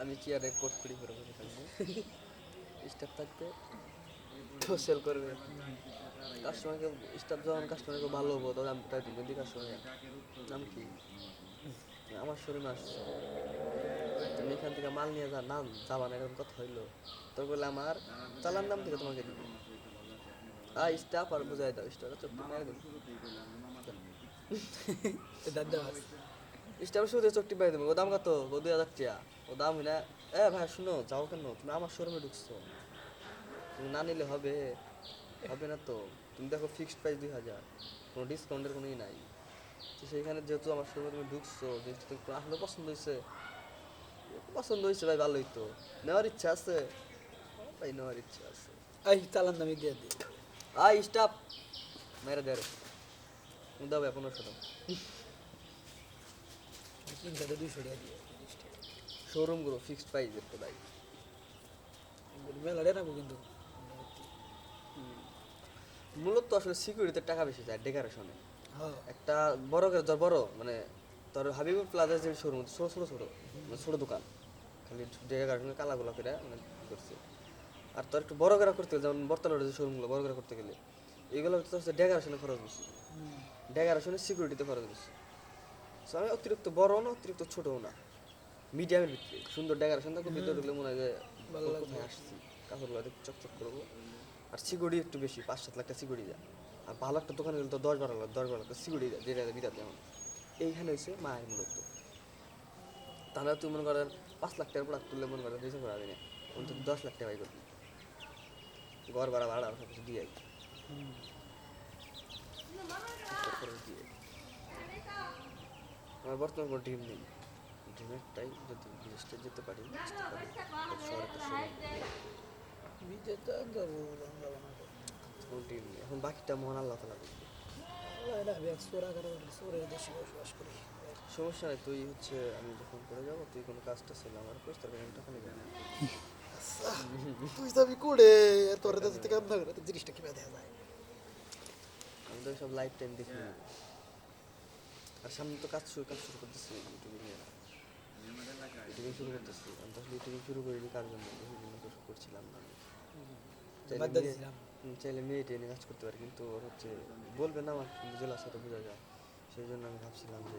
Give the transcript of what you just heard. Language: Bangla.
আমি কি আর কোট করি করে বসে থাকবো? স্টাফ থাকবে, তো সেল করবে। কাস্টমারকে স্টাফ যখন কাস্টমারকে ভালো হবো তখন আমি তাই দিবেন দিই কাস্টমার নাম কি আমার শোরুমে আসছো, তুমি এখান থেকে মাল নিয়ে যা না যাবা না এরকম কথা হইলো, তো বলে আমার চালান দাম থেকে তোমাকে দিব। স্টাফ আর বুঝাই দাও, স্টাফ চুপ মেরে দিন। স্টাফের শুরুতে চোখটি পাই দেবো, ও দাম কত? ও 2000 টাকা। ও দাম না। ভাই শুনো, যাও কেন? তুমি আমার শোরুমে ঢুকছো, তুমি না নিলে হবে? হবে না তো। তুমি দেখো ফিক্সড প্রাইস 2000, কোনো ডিসকাউন্টের কোনো ই নাই। তো সেইখানে যেহেতু আমার শোরুমে তুমি ঢুকছো, জিনিসটা তো আসলে পছন্দ হয়েছে। পছন্দ হয়েছে ভাই, ভালোই তো। নেওয়ার ইচ্ছা আছে ভাই, নেওয়ার ইচ্ছা আছে। এই চালান দামি দিয়ে দিই স্টাফ মেরে দে রে, দাও ভাই 1500 দাও। তিনটাতে 200 টাকা দিয়ে শোরুম গুলো ফিক্সড প্রাইস তো ভাই। মেলা রাখবো কিন্তু মূলত আসলে সিকিউরিটিতে টাকা বেশি যায় ডেকোরেশনে। হ্যাঁ একটা বড় করে ধর, বড় মানে তোর হাবিবুর প্লাজার যে শোরুম, ছোট ছোট ছোট মানে ছোট দোকান, খালি ডেকোরেশনে কালাগুলো করে মানে ই করছে। আর তোর একটু বড় করে করতে গেলে, যেমন বর্তমানে যে শোরুমগুলো বড় করে করতে গেলে এগুলো হচ্ছে ডেকোরেশনে খরচ বেশি, ডেকোরেশনে সিকিউরিটিতে খরচ বেশি। সো আমি অতিরিক্ত বড়ও না অতিরিক্ত ছোটও না, মিডিয়ামের ভিতরে সুন্দর ডেকোরেশন থাকবে, ভিতরে ঢুকলে মনে হয় যে ভালো লাগবে। কোথায় আসছি, কাপড়গুলো দেখতে চকচক করবো। আর সিকিউরিটি একটু বেশি, 5-7 লাখ টাকা সিকিউরিটি যায়। আর ভালো একটা দোকানে গেলে তো 10-12 লাখ, 10-12 লাখ সিকিউরিটি যায়, যেটা বিরাট যেমন। এইখানে হচ্ছে মায়ের মূলত। তাহলে তুই মনে করেন 5 লাখ টাকার প্রোডাক্ট তুললে মনে করেন রিসে করা দিনে অন্তত 10 লাখ টাকা করবি, ঘর ভাড়া ভাড়া সব কিছু দিয়ে খরচ দিয়ে। আমার বর্তমান কোনো ড্রিম নেই, ড্রিমেরটাই যদি বিদেশটা যেতে পারি, আসতে পারি, শহরে তো শোরুম, বিজেতা যাবো যাবো না কোনো ড্রিম নেই এখন, বাকিটা মহান আল্লাহ তালা দেখবে। এটা সোরা করে সোরের দেশে বসবাস করি সমস্যা নেই, তুই হচ্ছে আমি যখন করে যাবো তুই কোনো কাজটা ছিল আমার কইস, তোর কাছে টাকা নেবে না। তুই যাবি করে তোর কাছে থেকে আমরা জিনিসটা কিভাবে দেখা যায় আমি তো সব লাইফ টাইম দেখি নেবো। আর সামনে তো কাজ শুরু করতেছি ইউটিউবে নিয়ে, ইউটিউবিং শুরু করতেছি। আমি তো আসলে ইউটিউবিং শুরু করিনি কার জন্য, বিভিন্ন কিছু করছিলাম না আমি। চাইলে বাদ মেয়ে দিয়েছিলাম চাইলে মেয়েটে নিয়ে কাজ করতে পারি, কিন্তু ওর হচ্ছে বলবে না আমার, কিন্তু জেলার সাথে বোঝা যায়। সেই জন্য আমি ভাবছিলাম যে